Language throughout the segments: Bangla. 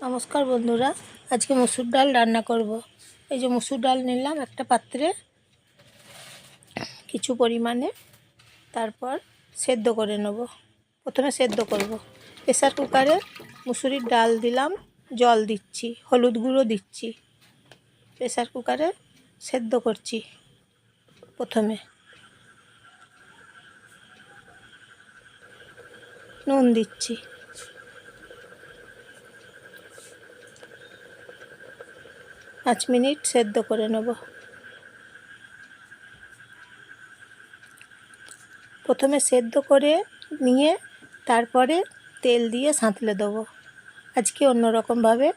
নমস্কার বন্ধুরা, আজকে মসুর ডাল রান্না করব। এই যে মসুর ডাল নিলাম একটা পাত্রে কিছু পরিমাণে, তারপর সেদ্ধ করে নেব। প্রথমে সেদ্ধ করব। প্রেসার কুকারে মুসুরির ডাল দিলাম, জল দিচ্ছি, হলুদ গুঁড়ো দিচ্ছি, প্রেসার কুকারে সেদ্ধ করছি। প্রথমে নুন দিচ্ছি, 5 মিনিট সেদ্ধ করে নেব। প্রথমে সেদ্ধ করে নিয়ে তারপরে তেল দিয়ে সাঁতলে দেবো। আজকে অন্যরকমভাবে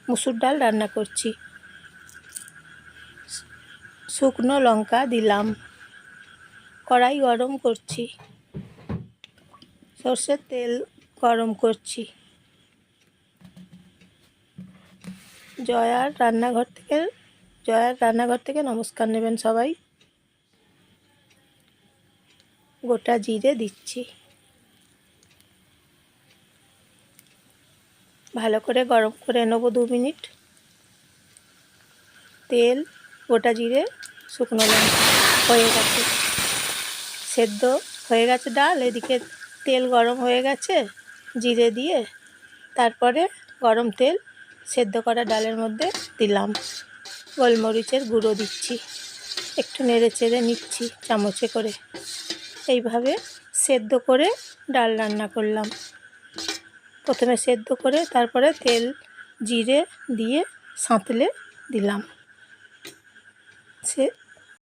মুসুর ডাল রান্না করছি। শুকনো লঙ্কা দিলাম, কড়াই গরম করছি, সর্ষের তেল গরম করছি। জয়ার রান্নাঘর থেকে নমস্কার নেবেন সবাই। গোটা জিরে দিচ্ছি, ভালো করে গরম করে নেব 2 মিনিট। তেল, গোটা জিরে, শুকনো লঙ্কা হয়ে গেছে, সেদ্ধ হয়ে গেছে ডাল। এদিকে তেল গরম হয়ে গেছে, জিরে দিয়ে তারপরে গরম তেল সেদ্ধ করা ডালের মধ্যে দিলাম, গোলমরিচের গুঁড়ো দিচ্ছি, একটু নেড়ে চেড়ে নিচ্ছি চামচে করে। এইভাবে সেদ্ধ করে ডাল রান্না করলাম। প্রথমে সেদ্ধ করে তারপরে তেল জিরে দিয়ে সাঁতলে দিলাম।